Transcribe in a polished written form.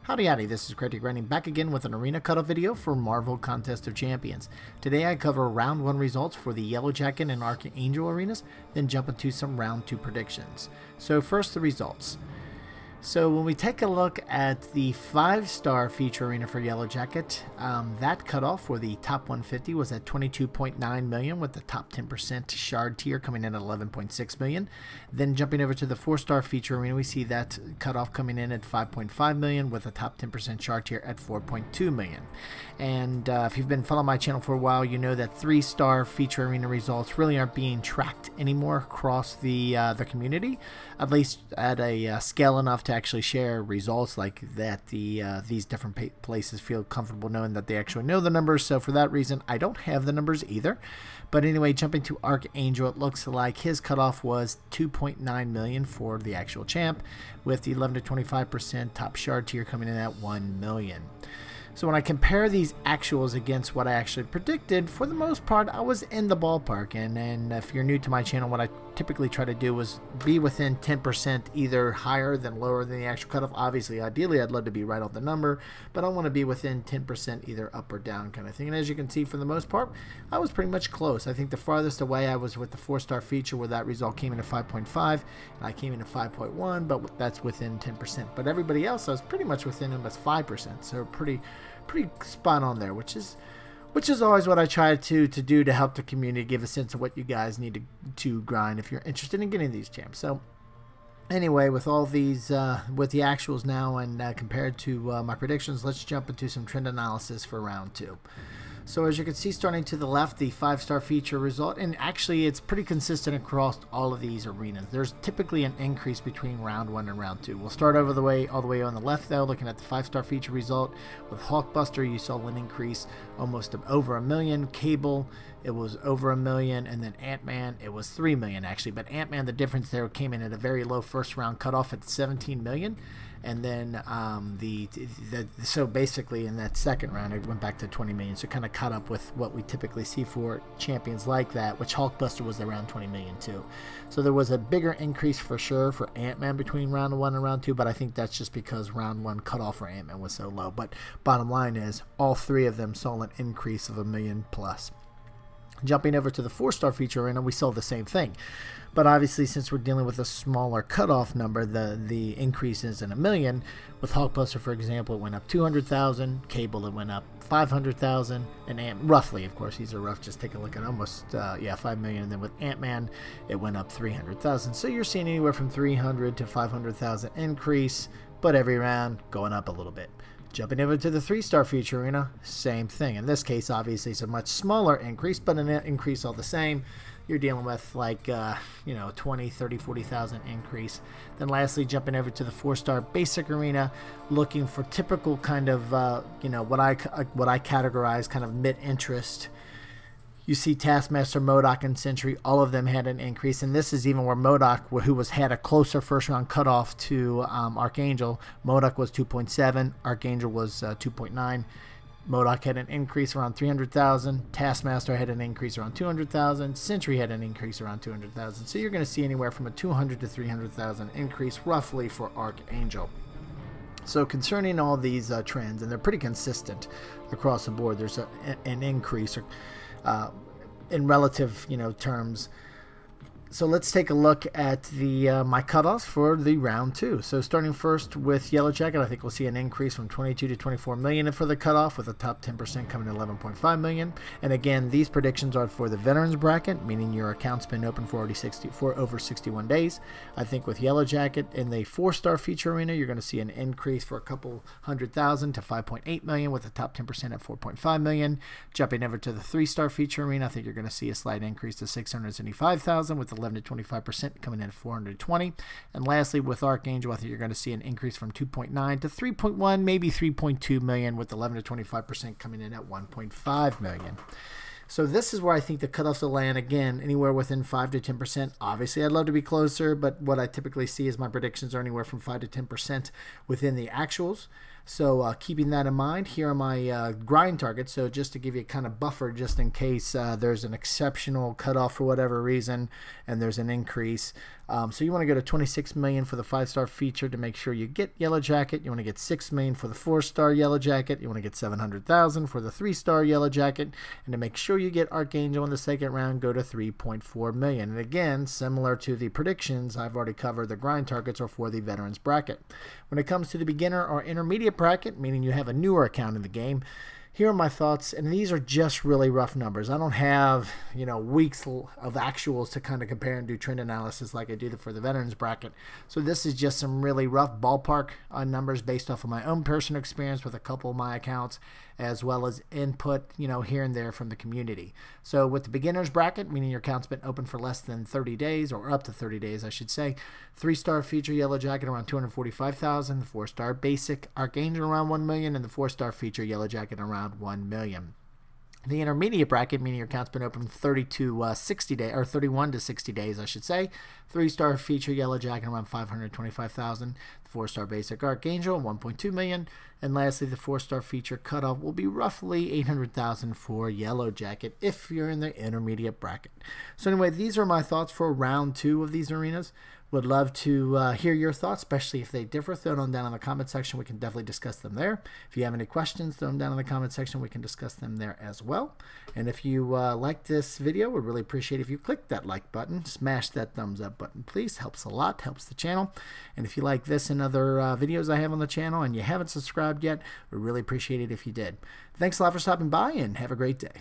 Howdy howdy, this is Crazy Grinding back again with an arena cutoff video for Marvel Contest of Champions. Today I cover round 1 results for the Yellow Jacket and Archangel arenas, then jump into some round 2 predictions. So first the results. So when we take a look at the 5-star feature arena for Yellow Jacket, that cutoff for the top 150 was at 22.9 million, with the top 10% shard tier coming in at 11.6 million. Then jumping over to the 4-star feature arena, we see that cutoff coming in at 5.5 million, with the top 10% shard tier at 4.2 million. And if you've been following my channel for a while, you know that 3-star feature arena results really aren't being tracked anymore across the community, at least at a scale enough to actually share results like that. These different places feel comfortable knowing that they actually know the numbers. So for that reason, I don't have the numbers either. But anyway, jumping to Archangel, it looks like his cutoff was 2.9 million for the actual champ, with the 11 to 25% top shard tier coming in at 1 million. So when I compare these actuals against what I actually predicted, for the most part, I was in the ballpark. And if you're new to my channel, what I typically try to do is be within 10%, either higher than lower than the actual cutoff. Obviously, ideally, I'd love to be right on the number, but I want to be within 10%, either up or down kind of thing. And as you can see, for the most part, I was pretty much close. I think the farthest away I was with the 4-star feature, where that result came in at 5.5, and I came in at 5.1, but that's within 10%. But everybody else, I was pretty much within them as 5%, so pretty spot on there, which is always what I try to do to help the community, give a sense of what you guys need to grind if you're interested in getting these champs. So anyway, with all these with the actuals now and compared to my predictions, let's jump into some trend analysis for round 2. So as you can see, starting to the left, the 5-star feature result, and actually it's pretty consistent across all of these arenas. There's typically an increase between round 1 and round 2. We'll start all the way on the left though, looking at the 5-star feature result. With Hulkbuster, you saw an increase almost of over 1 million. Cable, it was over 1 million, and then Ant-Man, it was 3 million actually. But Ant-Man, the difference there came in at a very low first round cutoff at 17 million. And then so basically in that second round it went back to 20 million, so it kind of caught up with what we typically see for champions like that, which Hulkbuster was around 20 million too. So there was a bigger increase for sure for Ant-Man between round 1 and round 2, but I think that's just because round 1 cutoff for Ant-Man was so low. But bottom line is, all 3 of them saw an increase of 1 million plus. Jumping over to the 4-star feature arena, we saw the same thing. But obviously, since we're dealing with a smaller cutoff number, the increase isn't 1 million. With Hulkbuster, for example, it went up 200,000. Cable, it went up 500,000. And roughly, of course, these are rough. Just take a look at almost 5 million. And then with Ant-Man, it went up 300,000. So you're seeing anywhere from 300 to 500,000 increase, but every round going up a little bit. Jumping over to the 3-star feature arena, same thing. In this case, obviously, it's a much smaller increase, but an increase all the same. You're dealing with like 20, 30, 40,000 increase. Then lastly, jumping over to the 4-star basic arena, looking for typical kind of what I categorize kind of mid-interest. You see Taskmaster, MCOC, and Sentry, all of them had an increase, and this is even where MCOC, who had a closer first round cutoff to Archangel. MCOC was 2.7, Archangel was 2.9. MCOC had an increase around 300,000. Taskmaster had an increase around 200,000. Sentry had an increase around 200,000. So you're going to see anywhere from a 200 to 300,000 increase roughly for Archangel. So concerning all these trends, and they're pretty consistent across the board, there's an increase in relative terms. So let's take a look at the my cutoffs for the round 2. So starting first with Yellow Jacket, I think we'll see an increase from 22 to 24 million for the cutoff, with the top 10% coming to 11.5 million. And again, these predictions are for the veterans bracket, meaning your account's been open for over 61 days. I think with Yellow Jacket in the 4-star feature arena, you're going to see an increase for a couple 100,000 to 5.8 million, with the top 10% at 4.5 million. Jumping over to the 3-star feature arena, I think you're going to see a slight increase to 675,000, with the 11 to 25% coming in at 420. And lastly, with Archangel, I think you're going to see an increase from 2.9 to 3.1, maybe 3.2 million, with 11 to 25% coming in at 1.5 million. So this is where I think the cutoffs will land, again, anywhere within 5 to 10%. Obviously, I'd love to be closer, but what I typically see is my predictions are anywhere from 5 to 10% within the actuals. So keeping that in mind, here are my grind targets. So just to give you a kind of buffer, just in case there's an exceptional cutoff for whatever reason and there's an increase. So you want to go to 26 million for the 5-star feature to make sure you get Yellow Jacket. You want to get 6 million for the 4-star Yellow Jacket. You want to get 700,000 for the 3-star Yellow Jacket. And to make sure you get Archangel in the second round, go to 3.4 million. And again, similar to the predictions, I've already covered the grind targets are for the veterans bracket. When it comes to the beginner or intermediate bracket, meaning you have a newer account in the game, here are my thoughts, and these are just really rough numbers. I don't have, weeks of actuals to kind of compare and do trend analysis like I do for the veterans bracket. So this is just some really rough ballpark numbers based off of my own personal experience with a couple of my accounts, as well as input, here and there from the community. So with the beginners bracket, meaning your account's been open for less than 30 days, or up to 30 days, I should say, 3-star feature Yellow Jacket around 245,000, the 4-star basic Archangel around 1 million, and the 4-star feature Yellow Jacket around 1 million. The intermediate bracket, meaning your account's been open 30 to 60 days, or 31 to 60 days, I should say. 3-star feature Yellow Jacket around 525,000. The 4-star basic Archangel 1.2 million, and lastly, the 4-star feature Cutoff will be roughly 800,000 for Yellow Jacket if you're in the intermediate bracket. So anyway, these are my thoughts for round 2 of these arenas. Would love to hear your thoughts, especially if they differ. Throw them down in the comment section. We can definitely discuss them there. If you have any questions, throw them down in the comment section. We can discuss them there as well. And if you like this video, we'd really appreciate if you click that like button. Smash that thumbs up button, please. Helps a lot. Helps the channel. And if you like this and other videos I have on the channel and you haven't subscribed yet, we really appreciate it if you did. Thanks a lot for stopping by, and have a great day.